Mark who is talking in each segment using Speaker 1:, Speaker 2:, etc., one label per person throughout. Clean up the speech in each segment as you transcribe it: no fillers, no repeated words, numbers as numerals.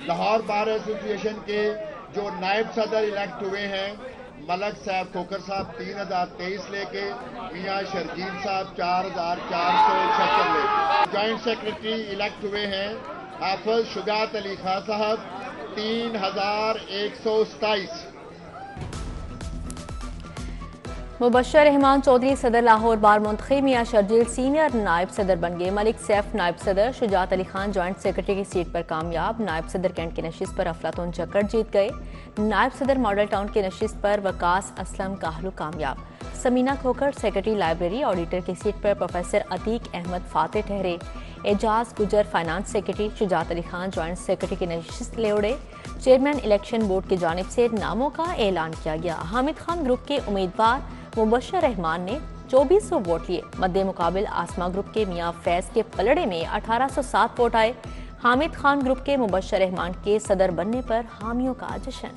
Speaker 1: Lahore bar association के जो नायब सदर इलेक्ट हुए हैं, मलक साहब खोकर साहब 3023 लेके, मियाँ शर्जील साहब 4476 लेके। जॉइंट सेक्रेटरी इलेक्ट हुए हैं हाफिज शुजात अली खां साहब 3127।
Speaker 2: मुबशर रहमान चौधरी सदर लाहौर बार मुंतखब, मियाँ शर्जील सीनियर नायब सदर बन गए। मलिक सैफ नायब सदर, शुजात अली खान जॉइंट सेक्रेटरी की सीट पर कामयाब। नायब सदर कैंट की नशिस्त पर अफलातून चक्कर जीत गए। नायब सदर मॉडल टाउन की नशिस्त पर वकास असलम काहलू कामयाब। समीना खोकर सेक्रेटरी लाइब्रेरी ऑडिटर की सीट पर प्रोफेसर अतीक अहमद फाते ठहरे। एजाज गुजर finance secretary, Shujaat Ali Khan joint secretary की नशिस्त ले उड़े। चेयरमैन इलेक्शन बोर्ड की जानिब से नामों का ऐलान किया गया। हामिद खान ग्रुप के उम्मीदवार मुबशर रहमान ने 2400 वोट लिए। मद्दे मुकाबिल आसमा ग्रुप के मियाँ फैज के पलड़े में 1807 वोट आए। हामिद खान ग्रुप के मुबशर रहमान के सदर बनने पर हामियों का जश्न।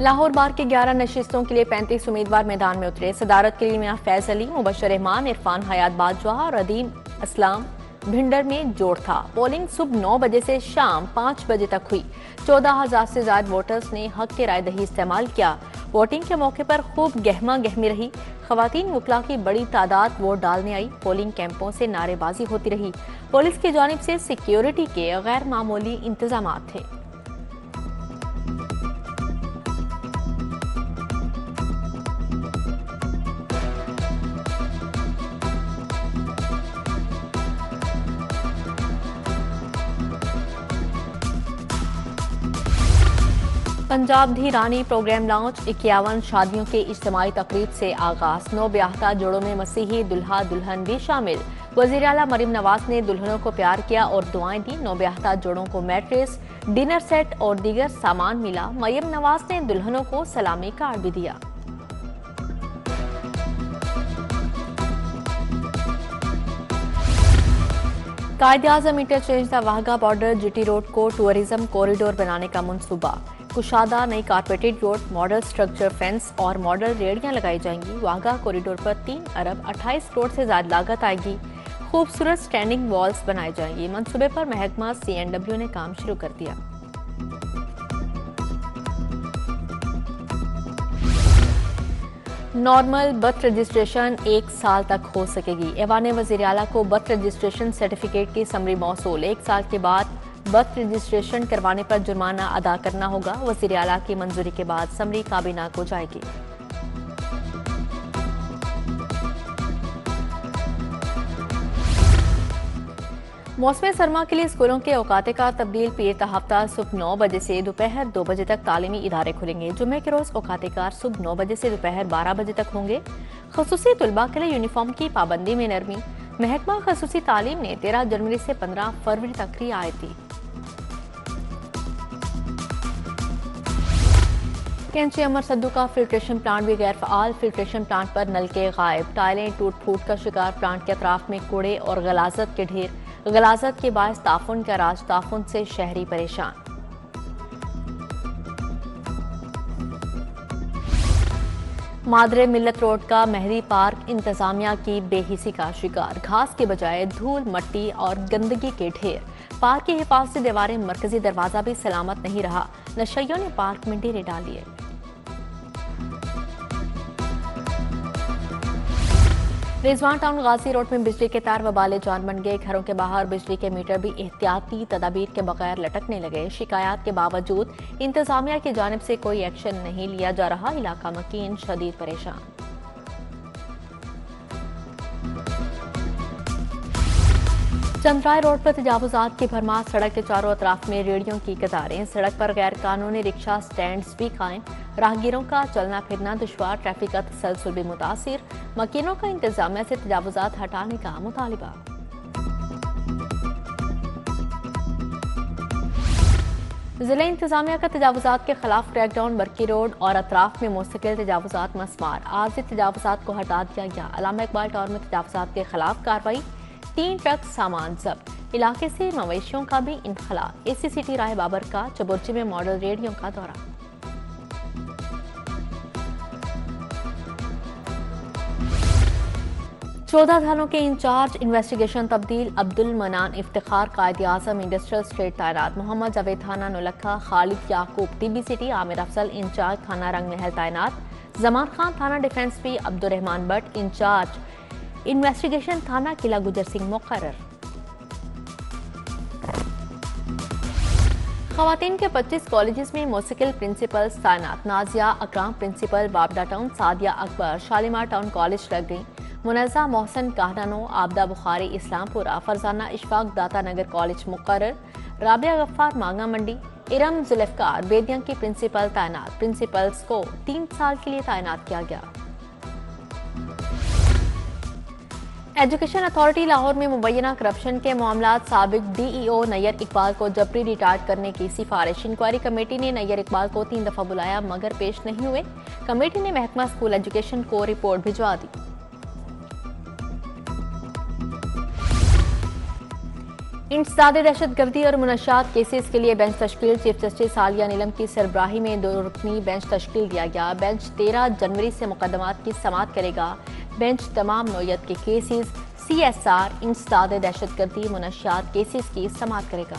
Speaker 2: लाहौर बार के 11 नशिस्तों के लिए 35 उम्मीदवार मैदान में उतरे। सदारत के लिए मियाँ फैज अली, मुबशर रहमान, इरफान हयात बादशाह और अदीम असलाम भिंडर में जोड़ था। पोलिंग सुबह 9 बजे से शाम 5 बजे तक हुई। 14,000 से ज्यादा वोटर्स ने हक के राय दही इस्तेमाल किया। वोटिंग के मौके पर खूब गहमा गहमी रही। खवातीन वकला की बड़ी तादाद वोट डालने आई। पोलिंग कैंपों से नारेबाजी होती रही। पुलिस की जानिब से सिक्योरिटी के गैर मामूली इंतजाम थे। पंजाब धी रानी प्रोग्राम लॉन्च। 51 शादियों के इज्तिमाई तकरीब से आगाज। 9 ब्याहता जोड़ों में मसीही दुल्हा दुल्हन भी शामिल। वज़ीर आला मरीम नवाज ने दुल्हनों को प्यार किया और दुआएं दी। 9 ब्याहता जोड़ों को मैट्रेस, डिनर सेट और दीगर सामान मिला। मरीम नवाज ने दुल्हनों को सलामी कार्ड भी दिया। Quaid-e-Azam interchange Wagah border GT road को टूरिज्म कॉरिडोर बनाने का मंसूबा। कुशादा नई carpeted road, model structure fence और मॉडल रेहड़ियां लगाई जाएंगी। वाहगा कॉरिडोर पर 3 अरब 28 करोड़ से ज्यादा लागत आएगी। खूबसूरत स्टैंडिंग वॉल्स बनाई जाएंगी। मंसूबे पर महकमा CNW ने काम शुरू कर दिया। नॉर्मल बर्थ रजिस्ट्रेशन 1 साल तक हो सकेगी। ऐवान वज़ीर आला को बर्थ रजिस्ट्रेशन सर्टिफिकेट की समरी मौसूल। 1 साल के बाद बर्थ रजिस्ट्रेशन करवाने पर जुर्माना अदा करना होगा। वज़ीर आला की मंजूरी के बाद समरी काबीना को जाएगी। मौसम सरमा के लिए स्कूलों के औकाते का तब्दील। पीर हफ्ता सुबह 9 बजे से दोपहर 2 बजे तक तालीमी इदारे खुलेंगे। जुम्मे के रोज औकाते कार सुबह 9 बजे से दोपहर 12 बजे तक होंगे। खसूसी तुलबा के लिए यूनिफॉर्म की पाबंदी में नरमी। महकमा खसूसी तालीम ने 13 जनवरी से 15 फरवरी तक रियायती। कैंची अमर सद्दू का फिल्ट्रेशन प्लांट भी गैर फ़ाल। फिल्ट्रेशन प्लांट पर नलके गायब। टाइलें टूट फूट का शिकार। प्लांट के अतराफ में कूड़े और गलाजत के ढेर। गलाजत के बायस ताफुन का राज। ताफुन से शहरी परेशान। मादरे मिल्लत रोड का मेहदी पार्क इंतजामिया की बेहिसी का शिकार। घास के बजाय धूल, मट्टी और गंदगी के ढेर। पार्क की हिफाजती दीवारें, मरकजी दरवाजा भी सलामत नहीं रहा। नशइयों ने पार्क में डेरे डाल लिए। रिजवान टाउन गाजी रोड में बिजली के तार वबाले जान बन गए। घरों के बाहर बिजली के मीटर भी एहतियाती तदाबीर के बगैर लटकने लगे। शिकायत के बावजूद इंतजामिया की जानिब से कोई एक्शन नहीं लिया जा रहा। इलाका मकीन शदीद परेशान। चंद्राय रोड पर तजावुजात की भरमार। सड़क के चारों अतराफ में रेहड़ियों की कतारें। सड़क पर गैर कानूनी रिक्शा स्टैंड्स भी कायम। राहगीरों का चलना फिरना दुश्वार। ट्रैफिक का तसलसल भी मुतासिर। मकीनों का इंतजामिया से तजावुजात हटाने का मुतालिबा। जिला इंतजामिया का तजावुजात के खिलाफ क्रैकडाउन। बरकी रोड और अतराफ में मुस्तकिल तजावुजात मसमार। आज से तजावुजात को हटा दिया गया। अल्लामा इकबाल टावर में तजावुजात के खिलाफ कार्रवाई। 3 ट्रक सामान जब्त। इलाके से मवेशियों का भी इनखला। ACCT राय बाबर का चबुर्ची में मॉडल रेडियो का दौरा। 14 थानों के इंचार्ज इन्वेस्टिगेशन तब्दील। अब्दुल मनान इफ्तिखार कायद आजम इंडस्ट्रियल स्टेट तैनात। मोहम्मद जावेद थाना Naulakha. Khalid Yaqoob TB city. Amir Afzal incharge थाना रंग महल तैनात। जमान खान थाना defence P. Abdurrahman Bhatt incharge investigation थाना किला गुजर सिंह मुकर्रर। खवातीन के 25 कॉलेजेस में मौसिकिल प्रिंसिपल्स तैनात। नाजिया अकराम प्रिंसिपल बाबडा town. Sadia Akbar Shalimar town college लग गई। मुनज़्ज़ा मोहसन काहनानो आबदा बुखारी इस्लामपुरा। फरजाना इशफाक दाता नगर कॉलेज मुकर्रर। राबिया गफ्फार मांगा मंडी। इरम जुल्फ़कार बेदिया की प्रिंसिपल तैनात। प्रिंसिपल्स को 3 साल के लिए तैनात किया गया। एजुकेशन अथॉरिटी लाहौर में मुबैना करप्शन के मामलात साबिक DEO नैयर इकबाल को जबरी रिटायर्ड करने की सिफारिश। इंक्वायरी कमेटी ने नैयर इकबाल को 3 दफा बुलाया मगर पेश नहीं हुए। कमेटी ने महकमा स्कूल एजुकेशन को रिपोर्ट भिजवा दी। इंसदादे दहशतगर्दी और मुनशात केसेस के लिए बेंच तश्कील। चीफ जस्टिस आलिया नीलम की सरबराही में 2 रुकनी बेंच तश्कील दिया गया। बेंच 13 जनवरी से मुकदमात की समाअत करेगा। बेंच तमाम नौयत के केसेस CSR इंसदादे दहशतगर्दी मुनशात केसेस की समाअत करेगा।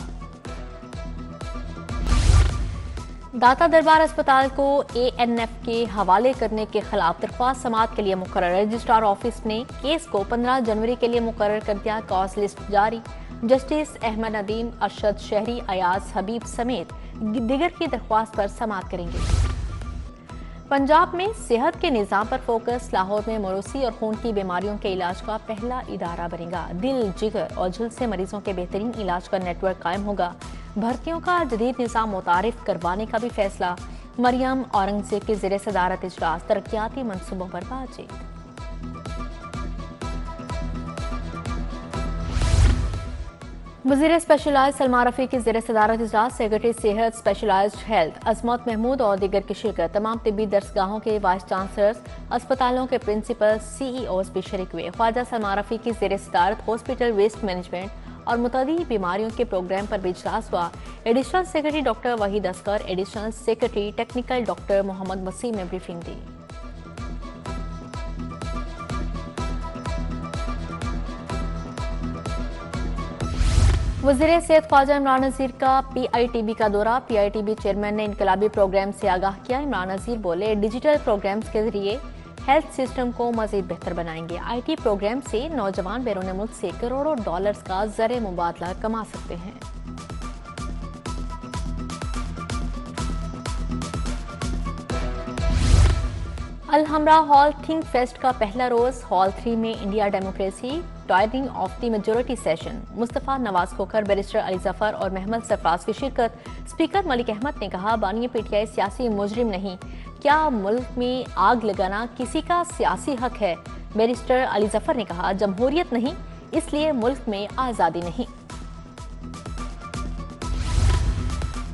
Speaker 2: दाता दरबार अस्पताल को ANF के हवाले करने के खिलाफ दरख्वास्त समाअत के लिए मुकर्रर। रजिस्ट्रार ऑफिस ने केस को 15 जनवरी के लिए मुकर्रर कर दिया। कॉज लिस्ट जारी। जस्टिस अहमद नदीम, अरशद शहरी, अयाज हबीब समेत दिगर की दरख्वास्त पर समाअत करेंगे। पंजाब में सेहत के निज़ाम पर फोकस। लाहौर में मरूसी और खून की बीमारियों के इलाज का पहला इदारा बनेगा। दिल, जिगर और झुल से मरीजों के बेहतरीन इलाज का नेटवर्क कायम होगा। भर्तियों का जदीद निज़ाम मुतारिफ करवाने का भी फैसला। मरियम औरंगजेब की ज़ेरे सदारत इजलास। तरक्याती मनसूबों पर बातचीत। वज़ीर स्पेशलाइज सलमान रफी की ज़ेरे सदारत इजलास। सेक्रेटरी सेहत स्पेशलाइज्ड हेल्थ अजमत महमूद और दीगर की शिरकत। तमाम तिब्बी दरसगाहों के वाइस चांसलर्स, अस्पतालों के प्रिंसिपल, CEOs भी शरीक हुए। ख्वाजा सलमान रफी की ज़ेरे सदारत हॉस्पिटल वेस्ट मैनेजमेंट और मुतअद्दिद बीमारियों के प्रोग्राम पर भी इजलास हुआ। Additional secretary doctor Waheed Asghar, additional secretary technical doctor Mohammad Waseem ने ब्रीफिंग दी। वज़ीर सेहत ख्वाजा इमरान नज़ीर का PITB का दौरा। PITB चेयरमैन ने इनकलाबी प्रोग्राम से आगाह किया। इमरान नज़ीर बोले, डिजिटल प्रोग्राम्स के जरिए हेल्थ सिस्टम को मजीद बेहतर बनाएंगे। IT प्रोग्राम से नौजवान बैरून मुल्क से करोड़ों डॉलर्स का ज़र मुबादला कमा सकते हैं। अल हमरा हॉल थिंक फेस्ट का पहला रोज। हॉल 3 में India democracy tiring of the majority session. Mustafa Nawaz Khokhar, barrister Ali Zafar और महमद सरफराज की शिरकत। स्पीकर मलिक अहमद ने कहा, बानी PTI सियासी मुजरिम नहीं। क्या मुल्क में आग लगाना किसी का सियासी हक है? बैरिस्टर अली जफर ने कहा, जमहूरियत नहीं, इसलिए मुल्क में आज़ादी नहीं।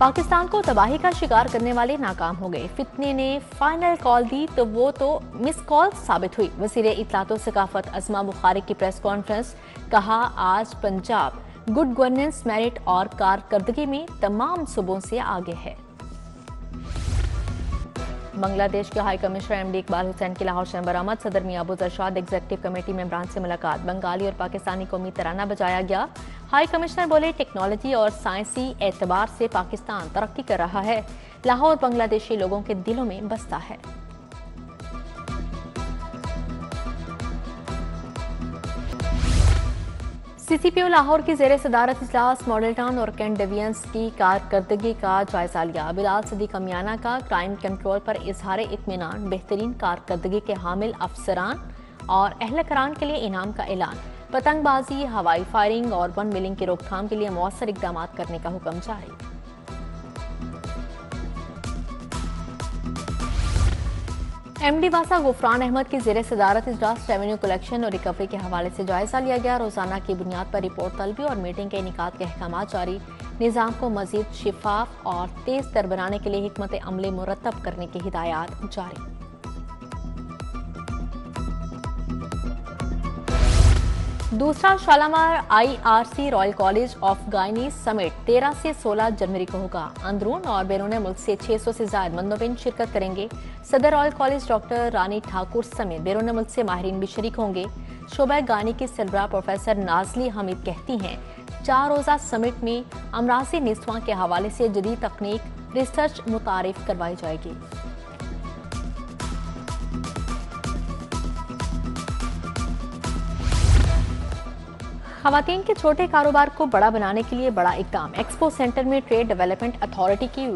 Speaker 2: पाकिस्तान को तबाही का शिकार करने वाले नाकाम हो गए। फितने ने फाइनल कॉल दी तो वो तो मिस कॉल साबित हुई। वज़ीर इत्तलात और सकाफत अस्मा बुखारी की प्रेस कॉन्फ्रेंस। कहा, आज पंजाब गुड गवर्नेंस, मेरिट और कारकर्दगी में तमाम सूबों से आगे है। बांग्लादेश के high commissioner MD Iqbal Hussain की लाहौर से बरामद। सदर मियां अबू अरशाद एग्जीक्यूटिव कमेटी मेंबरान से मुलाकात। बंगाली और पाकिस्तानी कौमी तराना बजाया गया। हाई कमिश्नर बोले, टेक्नोलॉजी और साइंसी एतबार से पाकिस्तान तरक्की कर रहा है। लाहौर बांग्लादेशी लोगों के दिलों में बसता है। CCPO लाहौर की ज़ेरे सदारत इजलास। मॉडल टाउन और कैंट डिवीजन्स की कारकर्दगी का जायजा लिया। बिलाल सदीक अमियाना का क्राइम कंट्रोल पर इजहार इत्मीनान। बेहतरीन कारकर्दगी के हामिल अफसरान और अहलकारान के लिए इनाम का ऐलान। पतंगबाजी, हवाई फायरिंग और वन मिलिंग की रोकथाम के लिए मौसर इकदाम करने का हुक्म जारी। MD वासा गुफरान अहमद की ज़ेरे सदारत इजलास। रेवेन्यू कलेक्शन और रिकवरी के हवाले से जायजा लिया गया। रोजाना की बुनियाद पर रिपोर्ट तलबी और मीटिंग के इनेकाद के अहकाम जारी। निज़ाम को मजीद शिफाफ और तेज तर बनाने के लिए हिकमत अमली मुरतब करने की हिदायत जारी। दूसरा Shalimar IRC royal college of gynae summit 13 से 16 जनवरी को होगा। अंदरून और बैरून मुल्क से 600 से ज्यादा मंदोबिन शिरकत करेंगे। सदर रॉयल कॉलेज डॉक्टर रानी ठाकुर समेत बैरून मुल्क से माहिरीन भी शरीक होंगे। शोबा गायनी की सरबराह प्रोफेसर नाजली हमीद कहती हैं 4 रोजा समिट में अमराजी निस्वां के हवाले से जदीद तकनीक रिसर्च मुतारिफ करवाई जाएगी। खवातीन के छोटे कारोबार को बड़ा बनाने के लिए बड़ा इकदाम। एक्सपो सेंटर में ट्रेड डेवलपमेंट अथॉरिटी की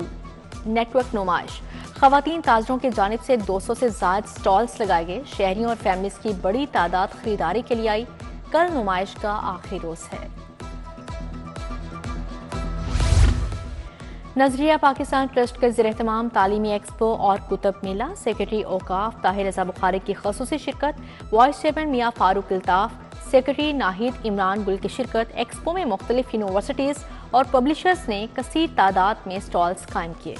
Speaker 2: नेटवर्क नुमाइश। खवातीन ताजरों की जानिब से 200 से ज्यादा स्टॉल्स लगाए गए। शहरियों और फैमिलीज की बड़ी तादाद खरीदारी के लिए आई। कल नुमाइश का आखिरी रोज है। नजरिया पाकिस्तान ट्रस्ट के ज़ेर-ए-एहतमाम तालीमी एक्सपो और कुतुब मेला। सेक्रेटरी औकाफ ताहिर रज़ा बुखारी की ख़ुसूसी शिरकत। वाइस चेयरमैन मियां फारूक अल्ताफ, सेक्रेटरी नाहिद इमरान गुल की शिरकत। एक्सपो में मुख्तलिफ यूनिवर्सिटीज और पब्लिशर्स ने कसीर तादाद में स्टॉल्स कायम किए।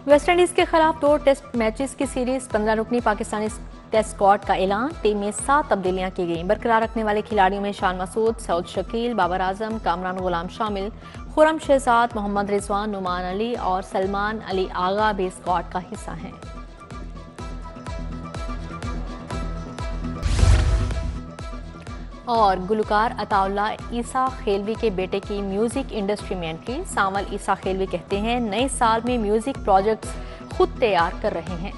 Speaker 2: वेस्ट इंडीज के खिलाफ 2 टेस्ट मैचेस की सीरीज 15 रुकनी पाकिस्तानी टेस्ट स्क्वाड का ऐलान। टीम में 7 तब्दीलियां की गईं। बरकरार रखने वाले खिलाड़ियों में शान मसूद, सऊद शकील, बाबर आजम, कामरान गुलाम शामिल। खुरम शहजाद, मोहम्मद रिजवान, नुमान अली और सलमान अली आगा भी स्क्वाड का हिस्सा हैं। और गुलकार अताउल्ला ईसा खेलवी के बेटे की म्यूजिक इंडस्ट्री में एंट्री। सावल ईसा खेलवी कहते हैं नए साल में म्यूजिक प्रोजेक्ट्स खुद तैयार कर रहे हैं।